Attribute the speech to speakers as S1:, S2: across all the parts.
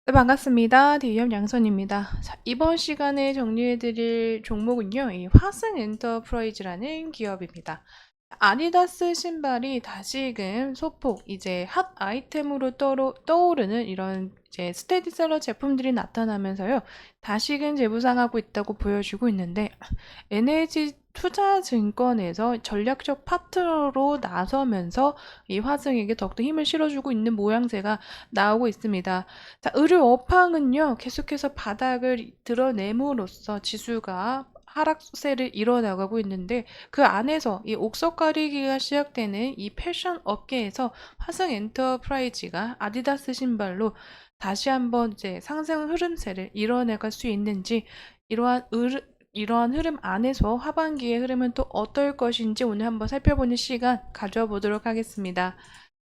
S1: 네, 반갑습니다. 디엠 양선입니다. 자, 이번 시간에 정리해드릴 종목은요, 이 화승 엔터프라이즈라는 기업입니다. 아디다스 신발이 다시금 소폭 이제 핫 아이템으로 떠오르는 이런 이제 스테디셀러 제품들이 나타나면서요, 다시금 재부상하고 있다고 보여주고 있는데, NH투자증권에서 전략적 파트너로 나서면서 이 화승에게 더욱더 힘을 실어주고 있는 모양새가 나오고 있습니다. 자, 의류 업황은요, 계속해서 바닥을 드러냄으로써 지수가 하락세를 이뤄나가고 있는데, 그 안에서 이 옥석 가리기가 시작되는 이 패션 업계에서 화성 엔터프라이즈가 아디다스 신발로 다시 한번 이제 상승 흐름세를 이뤄내갈 수 있는지, 이러한 흐름 안에서 하반기의 흐름은 또 어떨 것인지 오늘 한번 살펴보는 시간 가져보도록 하겠습니다.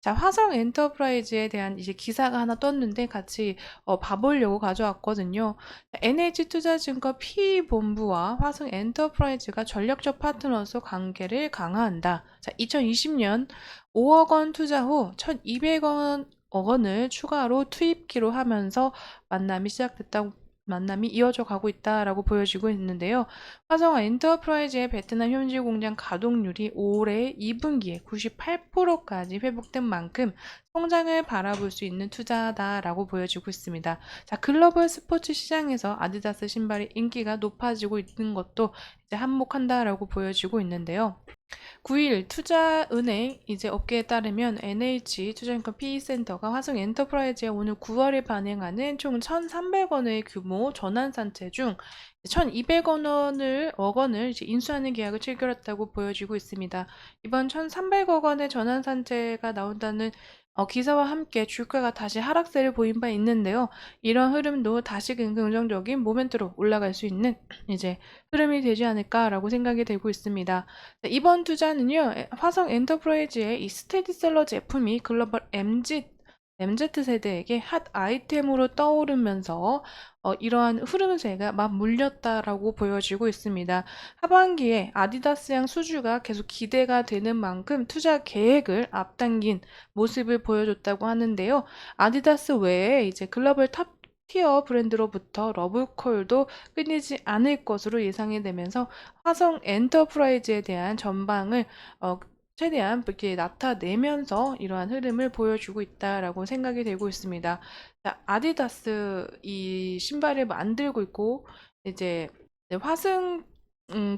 S1: 자, 화성 엔터프라이즈에 대한 이제 기사가 하나 떴는데 같이 봐보려고 가져왔거든요. NH투자증권 PE본부와 화성 엔터프라이즈가 전략적 파트너로서 관계를 강화한다. 자, 2020년 5억 원 투자 후 1,200억 원을 추가로 투입기로 하면서 만남이 이어져 가고 있다라고 보여지고 있는데요. 화성 엔터프라이즈의 베트남 현지 공장 가동률이 올해 2분기에 98%까지 회복된 만큼 성장을 바라볼 수 있는 투자다라고 보여지고 있습니다. 자, 글로벌 스포츠 시장에서 아디다스 신발의 인기가 높아지고 있는 것도 이제 한몫한다라고 보여지고 있는데요. 9일 투자은행 이제 업계에 따르면 NH 투자증권 PE센터가 화성 엔터프라이즈에 오늘 9월에 발행하는 총 1,300원의 규모 전환산채 중 1,200억 원을 이제 인수하는 계약을 체결했다고 보여지고 있습니다. 이번 1,300억 원의 전환산채가 나온다는 기사와 함께 주가가 다시 하락세를 보인 바 있는데요. 이런 흐름도 다시 긍정적인 모멘트로 올라갈 수 있는 이제 흐름이 되지 않을까라고 생각이 되고 있습니다. 네, 이번 투자는요, 화성 엔터프라이즈의 이 스테디셀러 제품이 글로벌 MZ 세대에게 핫 아이템으로 떠오르면서 이러한 흐름세가 맞물렸다라고 보여지고 있습니다. 하반기에 아디다스양 수주가 계속 기대가 되는 만큼 투자 계획을 앞당긴 모습을 보여줬다고 하는데요. 아디다스 외에 이제 글로벌 탑 티어 브랜드로부터 러브콜도 끊이지 않을 것으로 예상이 되면서 화성 엔터프라이즈에 대한 전방을 최대한 이렇게 나타내면서 이러한 흐름을 보여주고 있다라고 생각이 되고 있습니다. 자, 아디다스 이 신발을 만들고 있고 이제 화승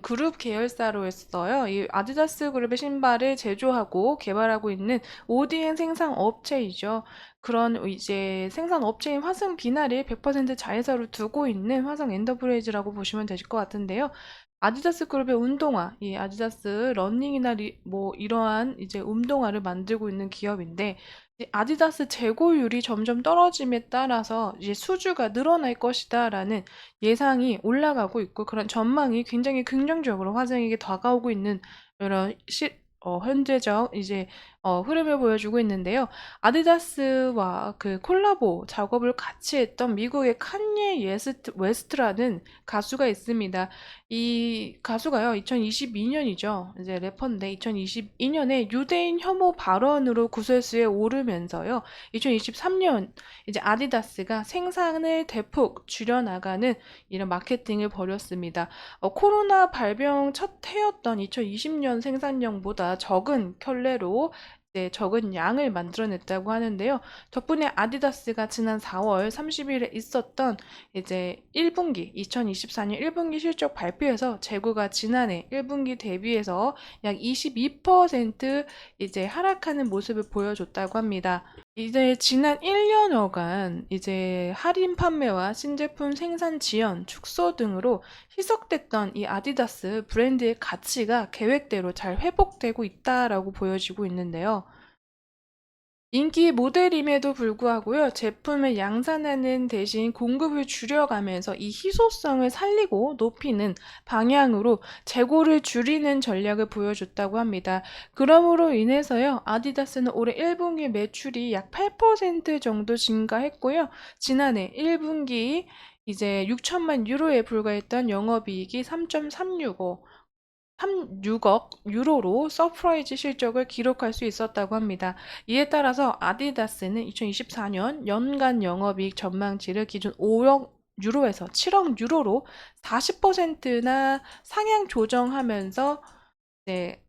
S1: 그룹 계열사로 했어요. 이 아디다스 그룹의 신발을 제조하고 개발하고 있는 ODM 생산 업체이죠. 그런 이제 생산 업체인 화승 비나를 100% 자회사로 두고 있는 화성 엔터프라이즈라고 보시면 되실 것 같은데요. 아디다스 그룹의 운동화, 이 아디다스 러닝이나 뭐 이러한 이제 운동화를 만들고 있는 기업인데 이 아디다스 재고율이 점점 떨어짐에 따라서 이제 수주가 늘어날 것이다라는 예상이 올라가고 있고 그런 전망이 굉장히 긍정적으로 화성에게 다가오고 있는 이런 현재적 이제 흐름을 보여주고 있는데요. 아디다스와 그 콜라보 작업을 같이 했던 미국의 칸예 웨스트라는 가수가 있습니다. 이 가수가요, 2022년이죠. 이제 래퍼인데 2022년에 유대인 혐오 발언으로 구설수에 오르면서요. 2023년 이제 아디다스가 생산을 대폭 줄여나가는 이런 마케팅을 벌였습니다. 코로나 발병 첫 해였던 2020년 생산량보다 적은 켤레로 이제 적은 양을 만들어냈다고 하는데요. 덕분에 아디다스가 지난 4월 30일에 있었던 이제 1분기, 2024년 1분기 실적 발표에서 재고가 지난해 1분기 대비해서 약 22% 이제 하락하는 모습을 보여줬다고 합니다. 이제 지난 1년여간 이제 할인 판매와 신제품 생산 지연, 축소 등으로 희석됐던 이 아디다스 브랜드의 가치가 계획대로 잘 회복되고 있다라고 보여지고 있는데요. 인기 모델임에도 불구하고요, 제품을 양산하는 대신 공급을 줄여가면서 이 희소성을 살리고 높이는 방향으로 재고를 줄이는 전략을 보여줬다고 합니다. 그러므로 인해서요, 아디다스는 올해 1분기 매출이 약 8% 정도 증가했고요, 지난해 1분기 이제 6천만 유로에 불과했던 영업이익이 6억 유로로 서프라이즈 실적을 기록할 수 있었다고 합니다. 이에 따라서 아디다스는 2024년 연간 영업이익 전망치를 기준 5억 유로에서 7억 유로로 40%나 상향 조정하면서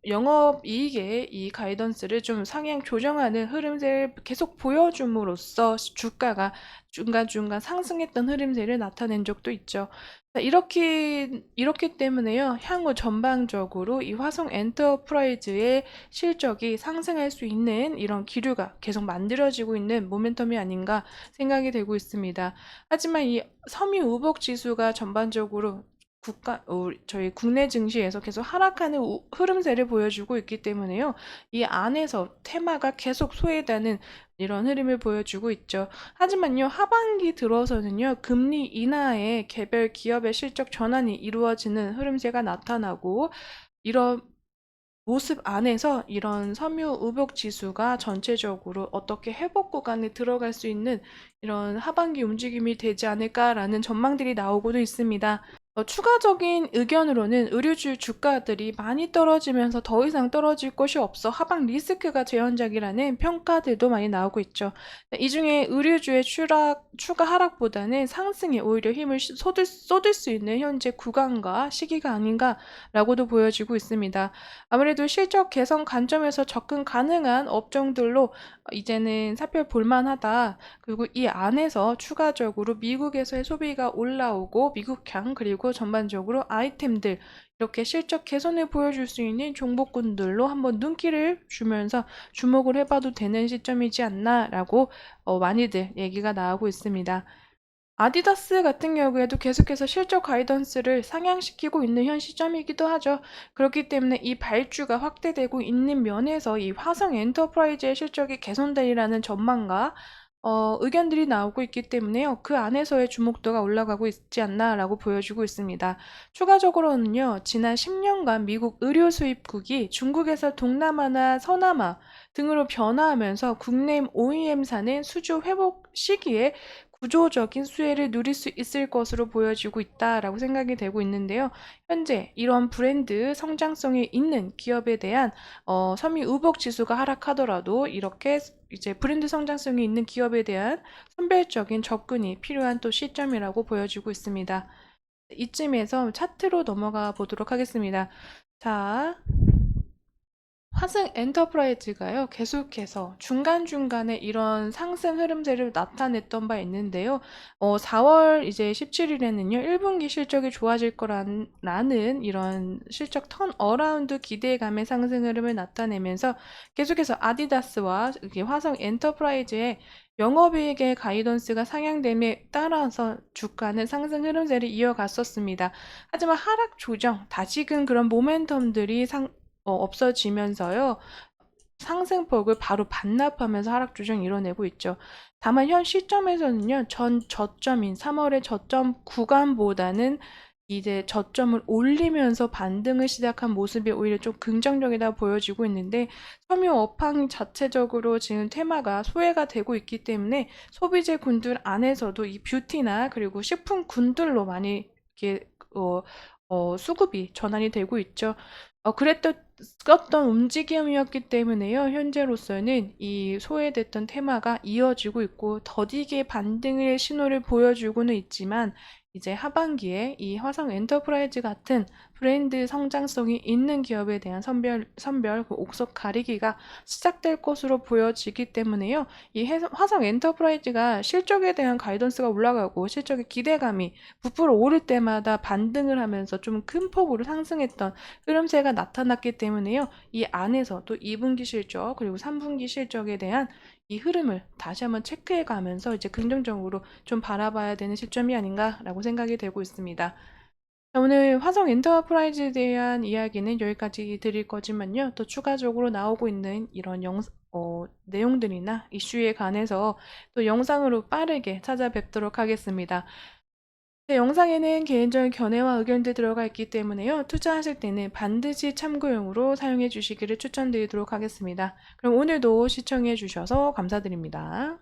S1: 영업이익의 이 가이던스를 좀 상향 조정하는 흐름세를 계속 보여줌으로써 주가가 중간중간 상승했던 흐름세를 나타낸 적도 있죠. 이렇기 때문에요, 향후 전반적으로 이 화성 엔터프라이즈의 실적이 상승할 수 있는 이런 기류가 계속 만들어지고 있는 모멘텀이 아닌가 생각이 되고 있습니다. 하지만 이 섬유 우복 지수가 전반적으로 저희 국내 증시에서 계속 하락하는 흐름세를 보여주고 있기 때문에요. 이 안에서 테마가 계속 소외되는 이런 흐름을 보여주고 있죠. 하지만요, 하반기 들어서는요, 금리 인하에 개별 기업의 실적 전환이 이루어지는 흐름세가 나타나고, 이런 모습 안에서 이런 섬유 우복 지수가 전체적으로 어떻게 회복 구간에 들어갈 수 있는 이런 하반기 움직임이 되지 않을까라는 전망들이 나오고도 있습니다. 추가적인 의견으로는 의류주 주가들이 많이 떨어지면서 더 이상 떨어질 것이 없어 하방 리스크가 재현작이라는 평가들도 많이 나오고 있죠. 이 중에 의류주의 추가 하락보다는 상승에 오히려 힘을 쏟을 수 있는 현재 구간과 시기가 아닌가라고도 보여지고 있습니다. 아무래도 실적 개선 관점에서 접근 가능한 업종들로 이제는 살펴볼 만하다. 그리고 이 안에서 추가적으로 미국에서의 소비가 올라오고 미국향 그리고 전반적으로 아이템들 이렇게 실적 개선을 보여줄 수 있는 종목군들로 한번 눈길을 주면서 주목을 해봐도 되는 시점이지 않나라고 많이들 얘기가 나오고 있습니다. 아디다스 같은 경우에도 계속해서 실적 가이던스를 상향시키고 있는 현 시점이기도 하죠. 그렇기 때문에 이 발주가 확대되고 있는 면에서 이 화성 엔터프라이즈의 실적이 개선되리라는 전망과 의견들이 나오고 있기 때문에요. 그 안에서의 주목도가 올라가고 있지 않나라고 보여주고 있습니다. 추가적으로는요, 지난 10년간 미국 의료 수입국이 중국에서 동남아나 서남아 등으로 변화하면서 국내 OEM사는 수주 회복 시기에 구조적인 수혜를 누릴 수 있을 것으로 보여지고 있다라고 생각이 되고 있는데요. 현재 이런 브랜드 성장성이 있는 기업에 대한 섬유 우복 지수가 하락하더라도 이렇게 이제 브랜드 성장성이 있는 기업에 대한 선별적인 접근이 필요한 또 시점이라고 보여지고 있습니다. 이쯤에서 차트로 넘어가 보도록 하겠습니다. 자, 화승 엔터프라이즈가요, 계속해서 중간중간에 이런 상승 흐름세를 나타냈던 바 있는데요. 4월 이제 17일에는요, 1분기 실적이 좋아질 거라는 이런 실적 턴어라운드 기대감의 상승 흐름을 나타내면서 계속해서 아디다스와 화성 엔터프라이즈의 영업이익의 가이던스가 상향됨에 따라서 주가는 상승 흐름세를 이어갔었습니다. 하지만 하락 조정, 다시금 그런 모멘텀들이 없어지면서요, 상승폭을 바로 반납하면서 하락 조정 이뤄내고 있죠. 다만 현 시점에서는요, 전 저점인 3월의 저점 구간보다는 이제 저점을 올리면서 반등을 시작한 모습이 오히려 좀 긍정적이다 보여지고 있는데, 섬유 업황 자체적으로 지금 테마가 소외가 되고 있기 때문에 소비재 군들 안에서도 이 뷰티나 그리고 식품 군들로 많이 이렇게 수급이 전환이 되고 있죠. 그랬던 움직임이었기 때문에요. 현재로서는 이 소외됐던 테마가 이어지고 있고 더디게 반등의 신호를 보여주고는 있지만, 이제 하반기에 이 화성 엔터프라이즈 같은 브랜드 성장성이 있는 기업에 대한 선별 그 옥석 가리기가 시작될 것으로 보여지기 때문에요. 이 화성 엔터프라이즈가 실적에 대한 가이던스가 올라가고 실적의 기대감이 부풀어 오를 때마다 반등을 하면서 좀 큰 폭으로 상승했던 흐름세가 나타났기 때문에요. 이 안에서 또 2분기 실적 그리고 3분기 실적에 대한 이 흐름을 다시 한번 체크해 가면서 이제 긍정적으로 좀 바라봐야 되는 시점이 아닌가라고 생각이 되고 있습니다. 자, 오늘 화성 엔터프라이즈에 대한 이야기는 여기까지 드릴 거지만요. 또 추가적으로 나오고 있는 이런 내용들이나 이슈에 관해서 또 영상으로 빠르게 찾아뵙도록 하겠습니다. 제 영상에는 개인적인 견해와 의견도 들어가 있기 때문에요. 투자하실 때는 반드시 참고용으로 사용해 주시기를 추천드리도록 하겠습니다. 그럼 오늘도 시청해 주셔서 감사드립니다.